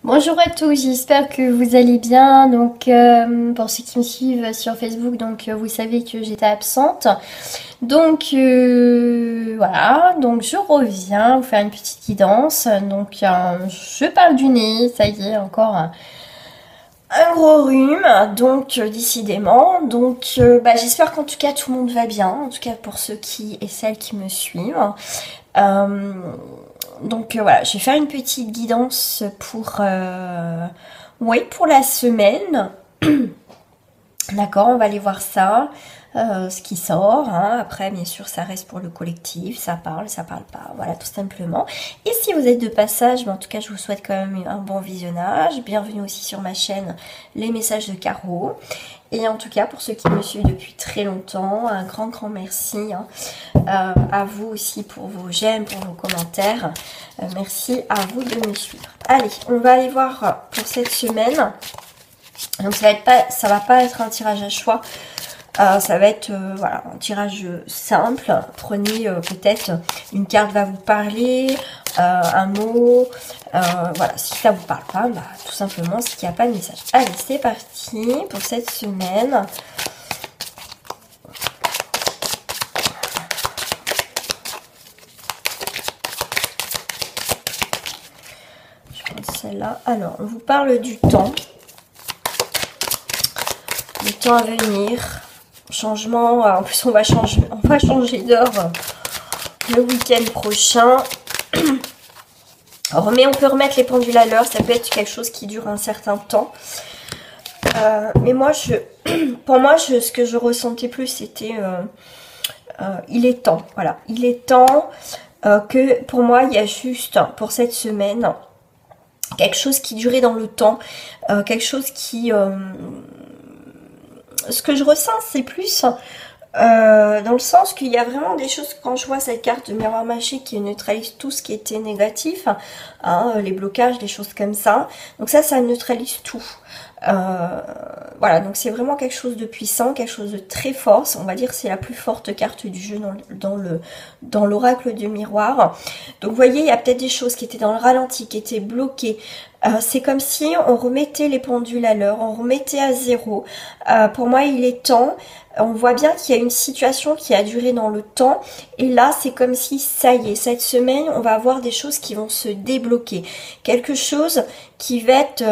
Bonjour à tous, j'espère que vous allez bien. Donc, pour ceux qui me suivent sur Facebook, vous savez que j'étais absente. Voilà, donc je reviens vous faire une petite guidance. Je parle du nez, ça y est, encore un gros rhume. Donc, décidément. J'espère qu'en tout cas tout le monde va bien. En tout cas pour ceux qui et celles qui me suivent. Voilà, je vais faire une petite guidance pour la semaine. D'accord, on va aller voir ça, ce qui sort. Hein. Après, bien sûr, ça reste pour le collectif, ça parle pas. Voilà, tout simplement. Et si vous êtes de passage, en tout cas, je vous souhaite quand même un bon visionnage. Bienvenue aussi sur ma chaîne Les Messages de Caro. Et en tout cas, pour ceux qui me suivent depuis très longtemps, un grand merci à vous aussi pour vos j'aime, pour vos commentaires. Merci à vous de me suivre. Allez, on va aller voir pour cette semaine. Donc ça va pas être un tirage à choix. Ça va être voilà, un tirage simple. Prenez peut-être une carte va vous parler, un mot. Voilà, si ça vous parle pas, tout simplement, c'est qu'il n'y a pas de message. Allez, c'est parti pour cette semaine. Je prends celle-là. Alors, on vous parle du temps. Le temps à venir. Changement. En plus, on va changer d'heure le week-end prochain. Mais on peut remettre les pendules à l'heure, ça peut être quelque chose qui dure un certain temps. Mais moi, pour moi, ce que je ressentais plus, c'était il est temps. Voilà, il est temps que pour moi, il y a juste pour cette semaine quelque chose qui durait dans le temps, quelque chose qui... ce que je ressens, c'est plus... dans le sens qu'il y a vraiment des choses, quand je vois cette carte de miroir magique qui neutralise tout ce qui était négatif, hein, les blocages, les choses comme ça, donc ça neutralise tout. Voilà, donc c'est vraiment quelque chose de puissant, quelque chose de très fort, on va dire c'est la plus forte carte du jeu dans l'oracle du miroir. Donc vous voyez, il y a peut-être des choses qui étaient dans le ralenti, qui étaient bloquées. C'est comme si on remettait les pendules à l'heure, on remettait à zéro. Pour moi, il est temps. On voit bien qu'il y a une situation qui a duré dans le temps. Et là, c'est comme si, ça y est, cette semaine, on va avoir des choses qui vont se débloquer. Quelque chose qui va être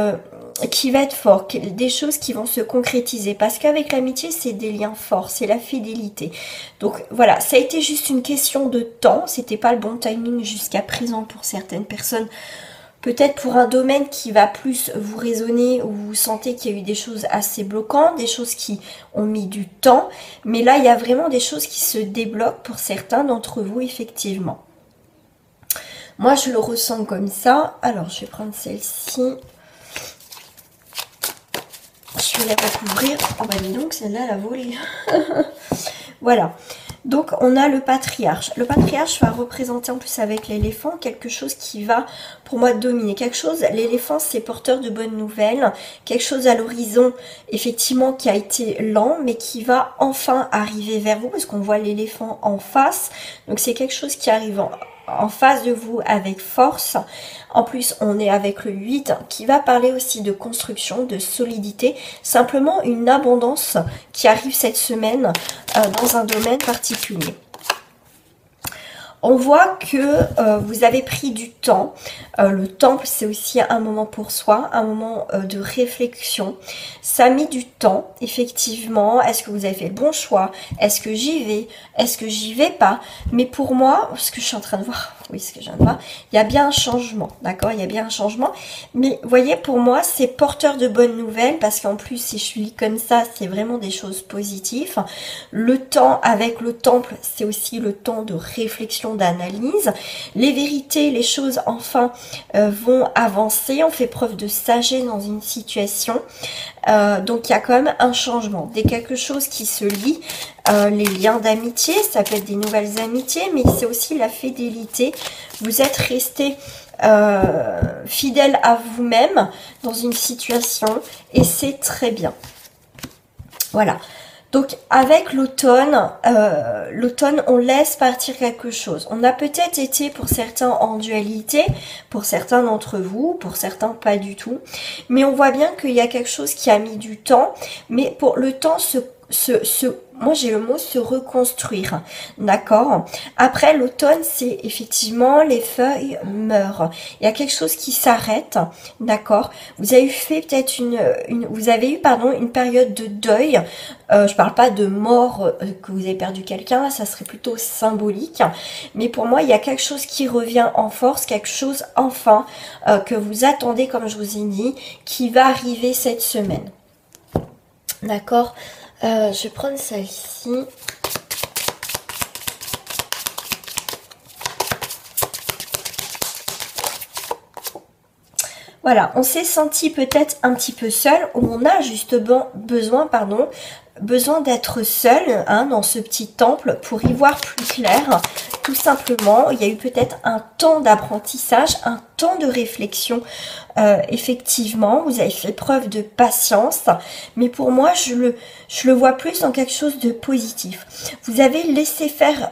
fort. Des choses qui vont se concrétiser. Parce qu'avec l'amitié, c'est des liens forts. C'est la fidélité. Donc voilà, ça a été juste une question de temps. C'était pas le bon timing jusqu'à présent pour certaines personnes. Peut-être pour un domaine qui va plus vous résonner, où vous sentez qu'il y a eu des choses assez bloquantes, des choses qui ont mis du temps. Mais là, il y a vraiment des choses qui se débloquent pour certains d'entre vous, effectivement. Moi, je le ressens comme ça. Alors, je vais prendre celle-ci. Je vais la recouvrir. Oh bah dis donc, celle-là, elle a volé. Voilà. Donc, on a le patriarche. Le patriarche va représenter, en plus avec l'éléphant, quelque chose qui va, pour moi, dominer. Quelque chose, l'éléphant, c'est porteur de bonnes nouvelles. Quelque chose à l'horizon, effectivement, qui a été lent, mais qui va enfin arriver vers vous, parce qu'on voit l'éléphant en face. Donc, c'est quelque chose qui arrive en face de vous avec force. En plus, on est avec le 8 qui va parler aussi de construction, de solidité. Simplement une abondance qui arrive cette semaine dans un domaine particulier. On voit que vous avez pris du temps. Le temple, c'est aussi un moment pour soi, un moment de réflexion. Ça a mis du temps, effectivement. Est-ce que vous avez fait le bon choix? Est-ce que j'y vais? Est-ce que j'y vais pas? Mais pour moi, ce que je suis en train de voir, oui, ce que je viens de voir, il y a bien un changement, d'accord? Il y a bien un changement. Mais vous voyez, pour moi, c'est porteur de bonnes nouvelles parce qu'en plus, si je lis comme ça, c'est vraiment des choses positives. Le temps avec le temple, c'est aussi le temps de réflexion, d'analyse. Les vérités, les choses, enfin, vont avancer. On fait preuve de sagesse dans une situation. Donc, il y a quand même un changement. Dès quelque chose qui se lie, les liens d'amitié, ça peut être des nouvelles amitiés, mais c'est aussi la fidélité. Vous êtes resté fidèle à vous-même dans une situation et c'est très bien. Voilà. Donc avec l'automne, on laisse partir quelque chose. On a peut-être été pour certains en dualité, pour certains d'entre vous, pour certains pas du tout. Mais on voit bien qu'il y a quelque chose qui a mis du temps, mais pour le temps moi j'ai le mot se reconstruire, d'accord. Après l'automne, c'est effectivement les feuilles meurent. Il y a quelque chose qui s'arrête, d'accord. Vous avez fait peut-être vous avez eu une période de deuil. Je parle pas de mort, que vous avez perdu quelqu'un, ça serait plutôt symbolique. Mais pour moi, il y a quelque chose qui revient en force, quelque chose enfin que vous attendez, comme je vous ai dit, qui va arriver cette semaine, d'accord. Je vais prendre celle-ci. Voilà, on s'est senti peut-être un petit peu seul, ou on a justement besoin d'être seul dans ce petit temple pour y voir plus clair. Tout simplement, il y a eu peut-être un temps d'apprentissage, un temps de réflexion. Effectivement, vous avez fait preuve de patience, mais pour moi, je le vois plus dans quelque chose de positif. Vous avez laissé faire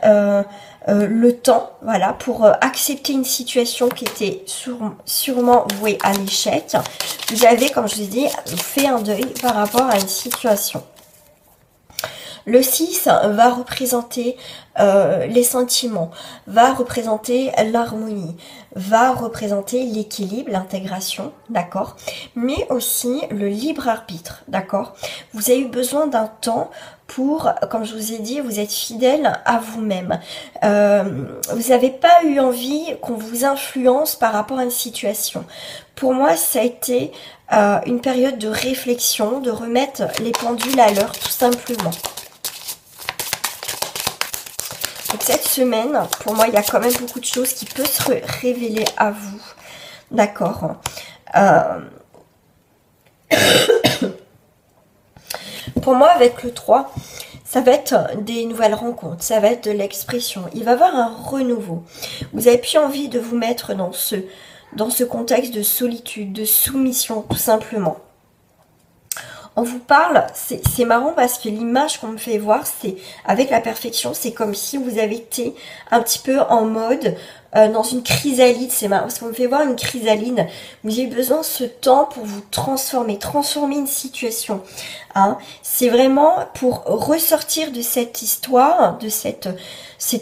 le temps, voilà, pour accepter une situation qui était sûrement vouée à l'échec. Vous avez, comme je vous ai dit, fait un deuil par rapport à une situation. Le 6 va représenter les sentiments, va représenter l'harmonie, va représenter l'équilibre, l'intégration, d'accord, mais aussi le libre arbitre, d'accord. Vous avez eu besoin d'un temps pour, comme je vous ai dit, vous êtes fidèle à vous-même. Vous n'avez pas eu envie qu'on vous influence par rapport à une situation. Pour moi, ça a été une période de réflexion, de remettre les pendules à l'heure, tout simplement. Donc cette semaine, pour moi, il y a quand même beaucoup de choses qui peuvent se révéler à vous. D'accord. Pour moi, avec le 3, ça va être des nouvelles rencontres, ça va être de l'expression. Il va y avoir un renouveau. Vous avez plus envie de vous mettre dans ce contexte de solitude, de soumission, tout simplement. On vous parle, c'est marrant parce que l'image qu'on me fait voir, c'est avec la perfection, c'est comme si vous avez été un petit peu en mode dans une chrysalide. C'est marrant parce qu'on me fait voir une chrysalide. Vous avez besoin de ce temps pour vous transformer une situation. Hein. C'est vraiment pour ressortir de cette histoire, de cet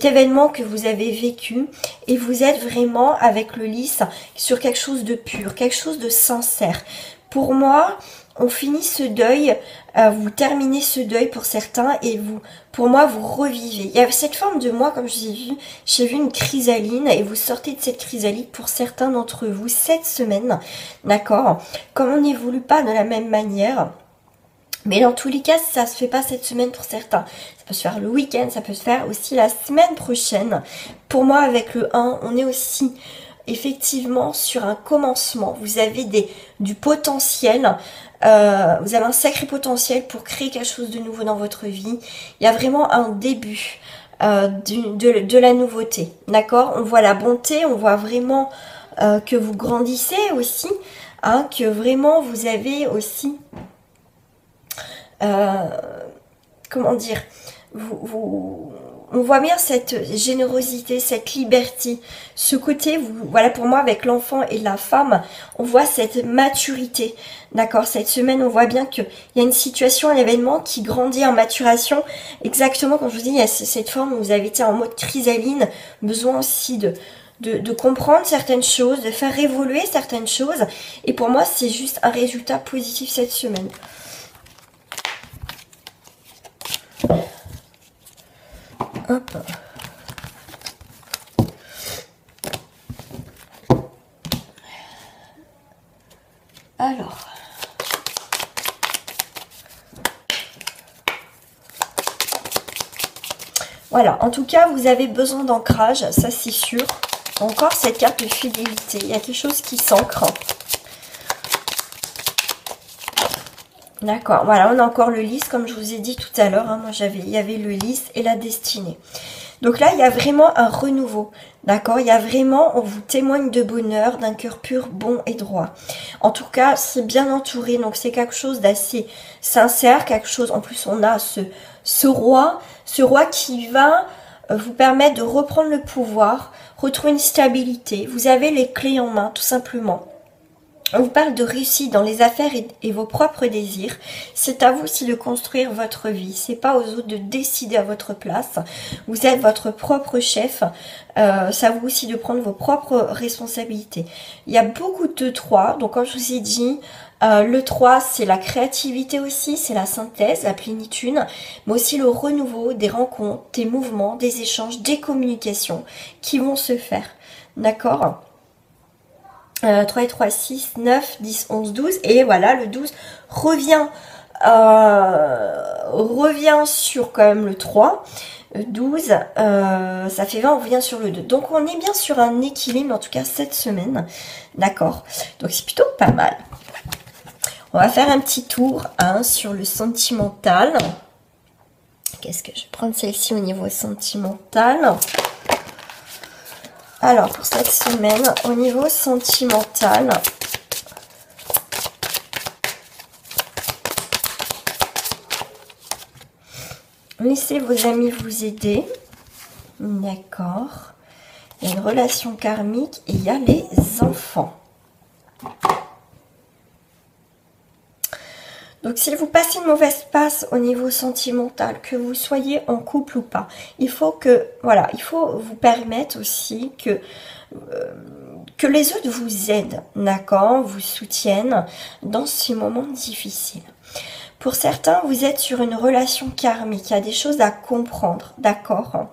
événement que vous avez vécu, et vous êtes vraiment avec le lys sur quelque chose de pur, quelque chose de sincère. Pour moi, on finit ce deuil, vous terminez ce deuil pour certains et pour moi, vous revivez. Il y a cette forme de moi, comme je vous ai vu, j'ai vu une chrysalide et vous sortez de cette chrysalide pour certains d'entre vous cette semaine, d'accord. Comme on n'évolue pas de la même manière, mais dans tous les cas, ça se fait pas cette semaine pour certains. Ça peut se faire le week-end, ça peut se faire aussi la semaine prochaine. Pour moi, avec le 1, on est aussi effectivement sur un commencement. Vous avez du potentiel. Vous avez un sacré potentiel pour créer quelque chose de nouveau dans votre vie. Il y a vraiment un début de la nouveauté. D'accord. On voit la bonté, on voit vraiment que vous grandissez aussi. Hein, que vraiment vous avez aussi... comment dire, on voit bien cette générosité, cette liberté, ce côté, voilà, pour moi, avec l'enfant et la femme, on voit cette maturité, d'accord. Cette semaine, on voit bien qu'il y a une situation, un événement qui grandit en maturation, exactement comme je vous dis, il y a cette forme où vous avez été en mode chrysaline, besoin aussi de comprendre certaines choses, de faire évoluer certaines choses, et pour moi, c'est juste un résultat positif cette semaine. Hop. Alors. Voilà, en tout cas, vous avez besoin d'ancrage, ça c'est sûr. Encore cette carte de fidélité, il y a quelque chose qui s'ancre. D'accord, voilà, on a encore le lys, comme je vous ai dit tout à l'heure. Hein, moi, il y avait le lys et la destinée. Donc là, il y a vraiment un renouveau. D'accord? Il y a vraiment, on vous témoigne de bonheur, d'un cœur pur, bon et droit. En tout cas, c'est bien entouré. Donc c'est quelque chose d'assez sincère, quelque chose, en plus on a ce roi qui va vous permettre de reprendre le pouvoir, retrouver une stabilité. Vous avez les clés en main, tout simplement. On vous parle de réussite dans les affaires et vos propres désirs. C'est à vous aussi de construire votre vie. C'est pas aux autres de décider à votre place. Vous êtes votre propre chef. C'est à vous aussi de prendre vos propres responsabilités. Il y a beaucoup de 3. Donc comme je vous ai dit, le 3 c'est la créativité aussi, c'est la synthèse, la plénitude, mais aussi le renouveau, des rencontres, des mouvements, des échanges, des communications qui vont se faire. D'accord ? 3 et 3, 6, 9, 10, 11, 12. Et voilà, le 12 revient sur quand même le 3. 12, ça fait 20, on revient sur le 2. Donc on est bien sur un équilibre, en tout cas cette semaine. D'accord. Donc c'est plutôt pas mal. On va faire un petit tour sur le sentimental. Qu'est-ce que je vais prendre celle-ci au niveau sentimental? Alors, pour cette semaine, au niveau sentimental, laissez vos amis vous aider. D'accord. Il y a une relation karmique et il y a les enfants. Donc, si vous passez une mauvaise passe au niveau sentimental, que vous soyez en couple ou pas, il faut que, voilà, il faut vous permettre aussi que les autres vous aident, d'accord, vous soutiennent dans ces moments difficiles. Pour certains, vous êtes sur une relation karmique, il y a des choses à comprendre, d'accord.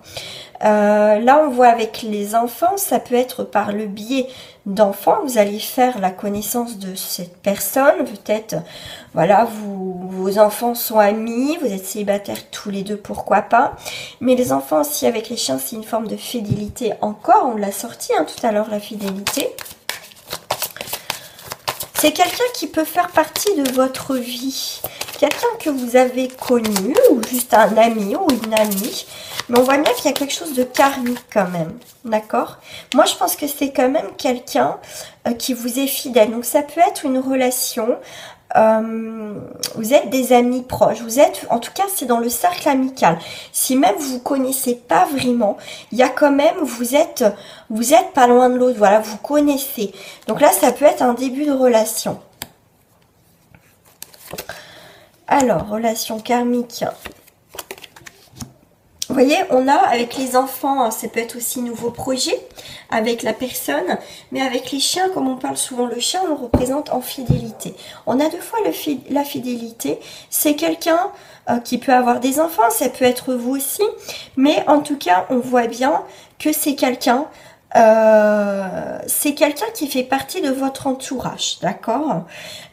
Là, on voit avec les enfants, ça peut être par le biais d'enfants. Vous allez faire la connaissance de cette personne. Peut-être, voilà, vos enfants sont amis, vous êtes célibataires tous les deux, pourquoi pas. Mais les enfants aussi, avec les chiens, c'est une forme de fidélité encore. On l'a sorti tout à l'heure, la fidélité. C'est quelqu'un qui peut faire partie de votre vie. Quelqu'un que vous avez connu, ou juste un ami ou une amie. Mais on voit bien qu'il y a quelque chose de karmique quand même. D'accord? Moi, je pense que c'est quand même quelqu'un qui vous est fidèle. Donc, ça peut être une relation. Vous êtes des amis proches. Vous êtes, en tout cas, c'est dans le cercle amical. Si même vous ne connaissez pas vraiment, il y a quand même, vous êtes pas loin de l'autre. Voilà, vous connaissez. Donc là, ça peut être un début de relation. Alors, relation karmique. Vous voyez, on a avec les enfants, ça peut être aussi nouveau projet avec la personne, mais avec les chiens, comme on parle souvent, le chien, on le représente en fidélité. On a deux fois la fidélité, c'est quelqu'un qui peut avoir des enfants, ça peut être vous aussi, mais en tout cas, on voit bien que c'est quelqu'un qui fait partie de votre entourage, d'accord?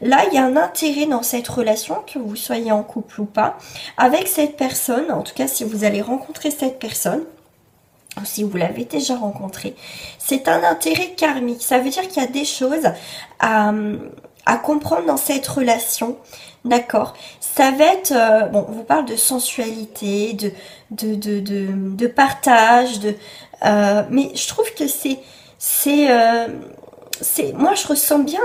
Là, il y a un intérêt dans cette relation, que vous soyez en couple ou pas, avec cette personne. En tout cas, si vous allez rencontrer cette personne, ou si vous l'avez déjà rencontrée, c'est un intérêt karmique. Ça veut dire qu'il y a des choses à comprendre dans cette relation, d'accord? Ça va être, bon, on vous parle de sensualité, de partage, mais je trouve que moi je ressens bien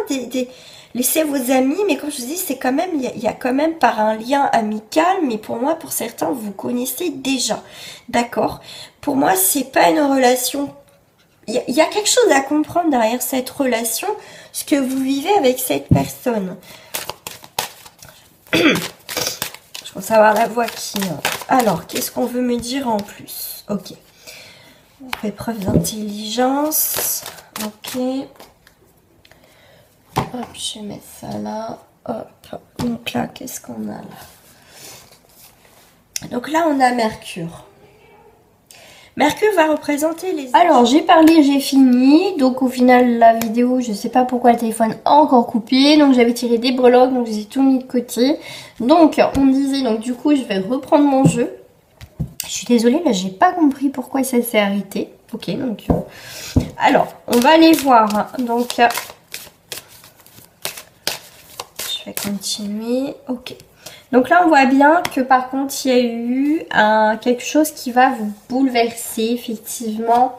laissez vos amis, mais comme je vous dis, c'est quand même, il y a quand même par un lien amical, mais pour moi, pour certains, vous connaissez déjà, d'accord? Pour moi, c'est pas une relation, il y a quelque chose à comprendre derrière cette relation, ce que vous vivez avec cette personne. Je pense avoir la voix qui... Alors, qu'est-ce qu'on veut me dire en plus? Ok. On fait preuve d'intelligence. Ok. Hop, je vais mettre ça là. Hop. Donc là, qu'est-ce qu'on a là? Donc là, on a Mercure. Mercure va représenter les... Alors, j'ai parlé, j'ai fini. Donc, au final, la vidéo, je sais pas pourquoi le téléphone a encore coupé. Donc, j'avais tiré des breloques, donc j'ai tout mis de côté. Donc, on disait, donc du coup, je vais reprendre mon jeu. Je suis désolée, là, j'ai pas compris pourquoi ça s'est arrêté. Ok, donc... alors, on va aller voir. Donc, je vais continuer. Ok. Donc là, on voit bien que par contre, il y a eu quelque chose qui va vous bouleverser, effectivement.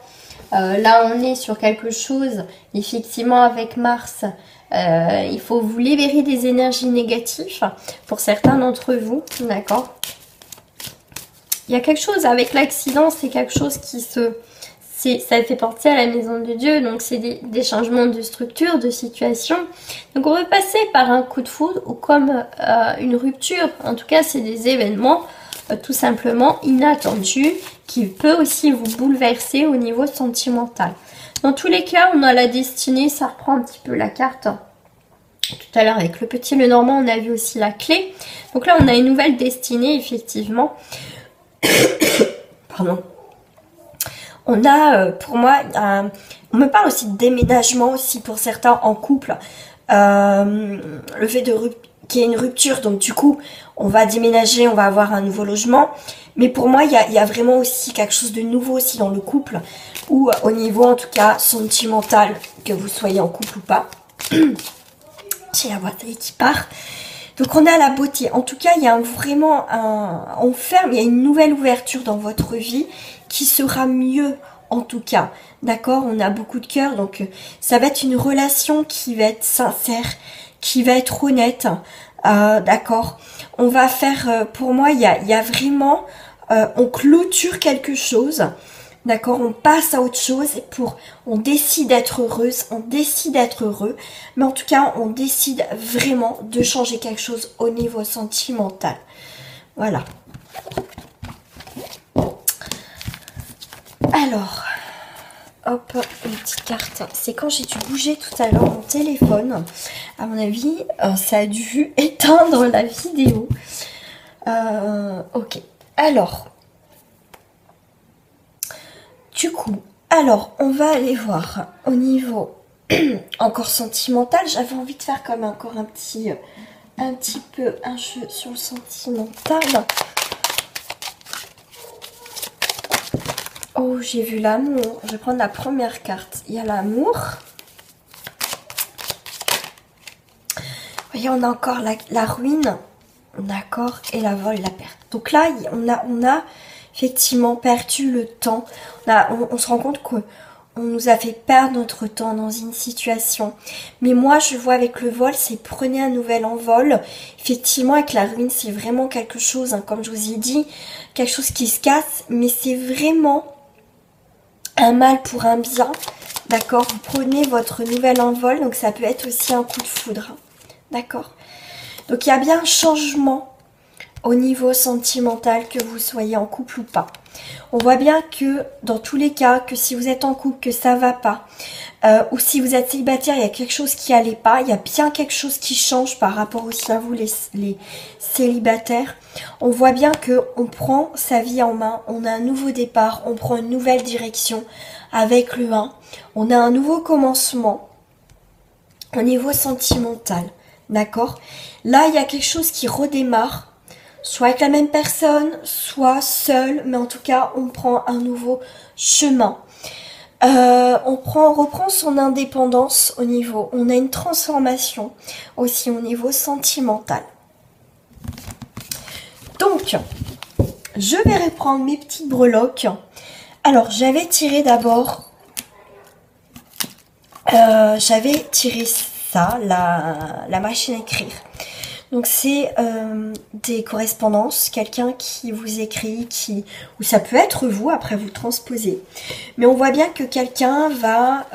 Là, on est sur quelque chose, effectivement, avec Mars. Il faut vous libérer des énergies négatives pour certains d'entre vous, d'accord? Il y a quelque chose avec l'accident, c'est quelque chose qui ça fait partie à la maison de Dieu, donc c'est des changements de structure, de situation. Donc on veut passer par un coup de foudre ou comme une rupture. En tout cas, c'est des événements tout simplement inattendus qui peut aussi vous bouleverser au niveau sentimental. Dans tous les cas, on a la destinée, ça reprend un petit peu la carte. Tout à l'heure avec le petit Lenormand, on a vu aussi la clé. Donc là, on a une nouvelle destinée, effectivement. Pardon. On a, pour moi, on me parle aussi de déménagement aussi pour certains en couple. Le fait qu'il y ait une rupture, donc du coup, on va déménager, on va avoir un nouveau logement. Mais pour moi, il y a vraiment aussi quelque chose de nouveau aussi dans le couple, ou au niveau en tout cas sentimental, que vous soyez en couple ou pas. J'ai la voix qui part. Donc on a la beauté. En tout cas, il y a vraiment on ferme, il y a une nouvelle ouverture dans votre vie qui sera mieux en tout cas. D'accord? On a beaucoup de cœur, donc ça va être une relation qui va être sincère, qui va être honnête. D'accord? On va faire, pour moi, il y a vraiment, on clôture quelque chose. D'accord, on passe à autre chose on décide d'être heureuse, on décide d'être heureux, mais en tout cas, on décide vraiment de changer quelque chose au niveau sentimental. Voilà. Alors, hop, une petite carte. C'est quand j'ai dû bouger tout à l'heure mon téléphone. À mon avis, ça a dû éteindre la vidéo. Ok, alors... Du coup, alors, on va aller voir au niveau encore sentimental. J'avais envie de faire comme encore un petit peu un jeu sur le sentimental. Oh, j'ai vu l'amour. Je vais prendre la première carte. Il y a l'amour. Vous voyez, on a encore la ruine. D'accord. Et la vol, la perte. Donc là, on a effectivement perdu le temps. On se rend compte qu'on nous a fait perdre notre temps dans une situation. Mais moi, je vois avec le vol, c'est prenez un nouvel envol. Effectivement, avec la ruine, c'est vraiment quelque chose, hein, comme je vous ai dit, quelque chose qui se casse. Mais c'est vraiment un mal pour un bien. D'accord? Vous prenez votre nouvel envol, donc ça peut être aussi un coup de foudre. D'accord? Donc il y a bien un changement au niveau sentimental, que vous soyez en couple ou pas. On voit bien que dans tous les cas, que si vous êtes en couple, que ça va pas, ou si vous êtes célibataire, il y a quelque chose qui allait pas, il y a bien quelque chose qui change par rapport aussi à vous les célibataires. On voit bien que on prend sa vie en main, on a un nouveau départ, on prend une nouvelle direction avec le 1. On a un nouveau commencement au niveau sentimental, d'accord? Là, il y a quelque chose qui redémarre, soit avec la même personne, soit seul, mais en tout cas, on prend un nouveau chemin. On reprend son indépendance au niveau, on a une transformation aussi au niveau sentimental. Donc, je vais reprendre mes petites breloques. Alors, j'avais tiré d'abord, ça, la machine à écrire. Donc c'est des correspondances, quelqu'un qui vous écrit, ou ça peut être vous, après vous transposez. Mais on voit bien que quelqu'un va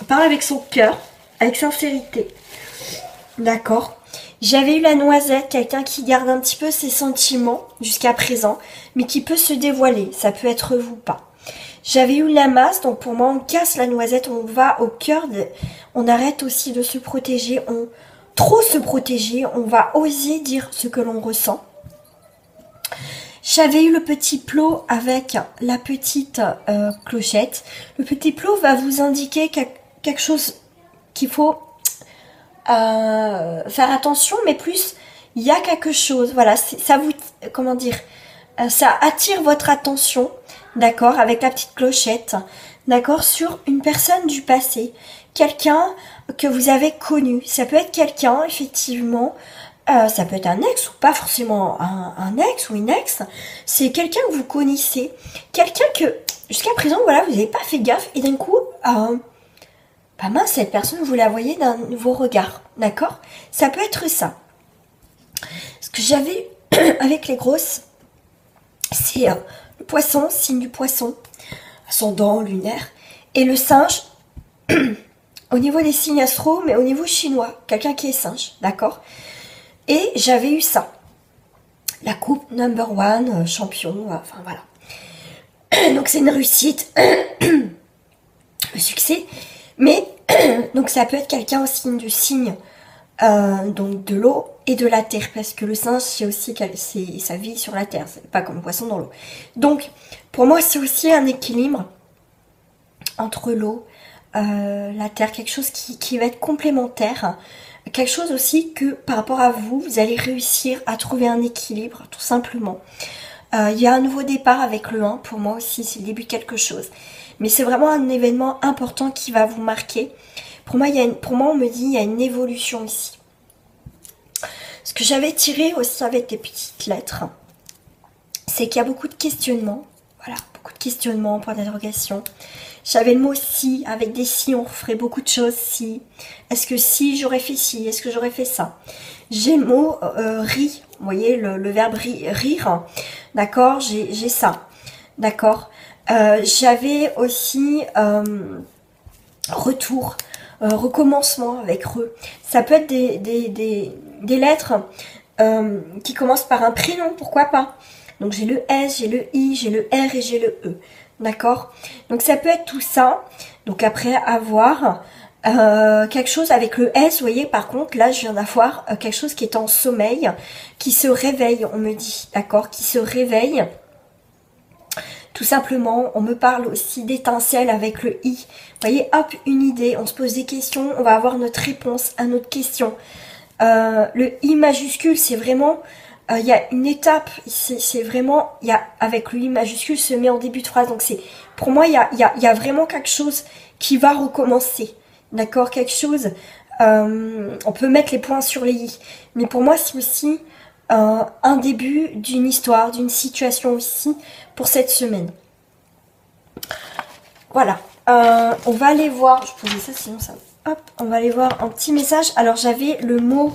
parler avec son cœur, avec sincérité. D'accord? J'avais eu la noisette, quelqu'un qui garde un petit peu ses sentiments jusqu'à présent, mais qui peut se dévoiler, ça peut être vous ou pas. J'avais eu la masse, donc pour moi on casse la noisette, on va au cœur, on arrête aussi de se protéger, trop se protéger, on va oser dire ce que l'on ressent. J'avais eu le petit plot avec la petite clochette. Le petit plot va vous indiquer quelque chose qu'il faut faire attention, mais plus il y a quelque chose, voilà, ça vous, comment dire, ça attire votre attention, d'accord, avec la petite clochette, d'accord, sur une personne du passé, quelqu'un que vous avez connu. Ça peut être quelqu'un, effectivement, Ça peut être un ex ou pas forcément un ex ou une ex. C'est quelqu'un que vous connaissez. Quelqu'un que jusqu'à présent, voilà, vous n'avez pas fait gaffe. Et d'un coup, pas mince, cette personne, vous la voyez d'un nouveau regard. D'accord? Ça peut être ça. Ce que j'avais avec les grosses, c'est le poisson, signe du poisson, ascendant, lunaire. Et le singe, au niveau des signes astro, mais au niveau chinois. Quelqu'un qui est singe. D'accord? Et j'avais eu ça. La coupe number one, champion, enfin voilà. Donc c'est une réussite, le succès. Mais, donc ça peut être quelqu'un aussi du signe donc de l'eau et de la terre. Parce que le singe, c'est aussi sa vie sur la terre. C'est pas comme le poisson dans l'eau. Donc, pour moi, c'est aussi un équilibre entre l'eau, la terre. Quelque chose qui va être complémentaire. Quelque chose aussi que par rapport à vous, vous allez réussir à trouver un équilibre, tout simplement. Il y a un nouveau départ avec le 1, pour moi aussi, c'est le début de quelque chose. Mais c'est vraiment un événement important qui va vous marquer. Pour moi, on me dit il y a une évolution ici. Ce que j'avais tiré aussi avec des petites lettres, c'est qu'il y a beaucoup de questionnements. Voilà, beaucoup de questionnements, point d'interrogation. J'avais le mot si, avec des si, on ferait beaucoup de choses, si. Est-ce que si, j'aurais fait ci, est-ce que j'aurais fait ça? J'ai le mot ri, vous voyez, le verbe rire, d'accord, j'ai ça, d'accord. J'avais aussi retour, recommencement avec re. Ça peut être des lettres qui commencent par un prénom, pourquoi pas. Donc j'ai le S, j'ai le I, j'ai le R et j'ai le E. D'accord? Donc ça peut être tout ça. Donc après avoir quelque chose avec le S, vous voyez, par contre, là je viens d'avoir quelque chose qui est en sommeil, qui se réveille, on me dit, d'accord? Qui se réveille. Tout simplement, on me parle aussi d'étincelle avec le I. Vous voyez, hop, une idée, on se pose des questions, on va avoir notre réponse à notre question. Le I majuscule, c'est vraiment... il y a une étape, c'est vraiment, avec le I majuscule, se met en début de phrase. Donc c'est, pour moi, il y a vraiment quelque chose qui va recommencer. D'accord? Quelque chose, on peut mettre les points sur les I. Mais pour moi, c'est aussi un début d'une histoire, d'une situation aussi pour cette semaine. Voilà. On va aller voir, je posais ça sinon ça... Hop, on va aller voir un petit message. Alors j'avais le mot,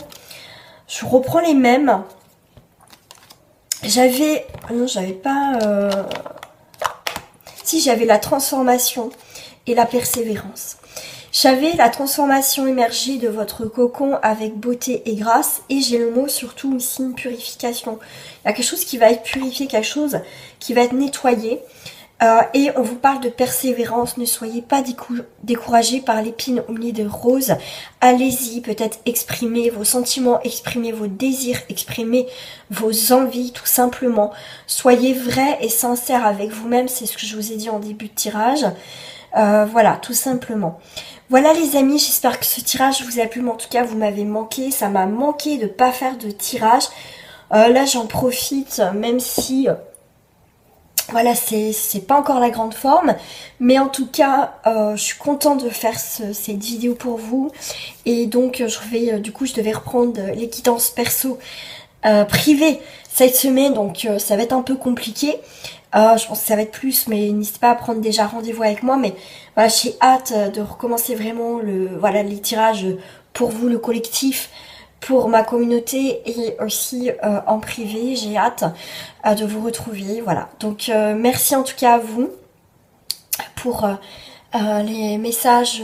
je reprends les mêmes. J'avais... Non, j'avais pas... Si, j'avais la transformation et la persévérance. J'avais la transformation émergée de votre cocon avec beauté et grâce. Et j'ai le mot surtout aussi une purification. Il y a quelque chose qui va être purifié, quelque chose qui va être nettoyé. Et on vous parle de persévérance. Ne soyez pas découragés par l'épine au milieu de roses. Allez-y, peut-être exprimer vos sentiments, exprimer vos désirs, exprimer vos envies tout simplement. Soyez vrai et sincère avec vous-même. C'est ce que je vous ai dit en début de tirage. Voilà, tout simplement. Voilà les amis, j'espère que ce tirage vous a plu. Mais en tout cas, vous m'avez manqué. Ça m'a manqué de ne pas faire de tirage. Là, j'en profite, même si... Voilà, c'est pas encore la grande forme, mais en tout cas, je suis contente de faire cette vidéo pour vous. Et donc, je devais reprendre les guidances perso privées cette semaime, donc ça va être un peu compliqué. Je pense que ça va être plus, mais n'hésitez pas à prendre déjà rendez-vous avec moi. Mais voilà, j'ai hâte de recommencer vraiment les tirages pour vous, le collectif, pour ma communauté et aussi en privé. J'ai hâte de vous retrouver. Voilà. Donc merci en tout cas à vous pour les messages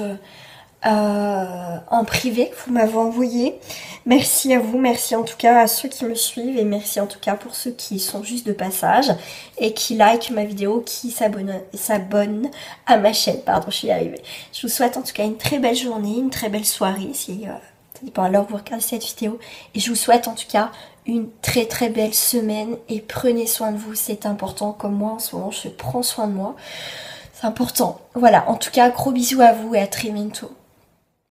en privé que vous m'avez envoyés. Merci à vous, merci en tout cas à ceux qui me suivent et merci en tout cas pour ceux qui sont juste de passage et qui like ma vidéo, qui s'abonnent à ma chaîne. Pardon, je suis y arrivée. Je vous souhaite en tout cas une très belle journée, une très belle soirée si ça dépend à l'heure où vous regardez cette vidéo. Et je vous souhaite en tout cas une très très belle semaine et prenez soin de vous, c'est important. Comme moi en ce moment, je prends soin de moi. C'est important. Voilà, en tout cas, gros bisous à vous et à très bientôt.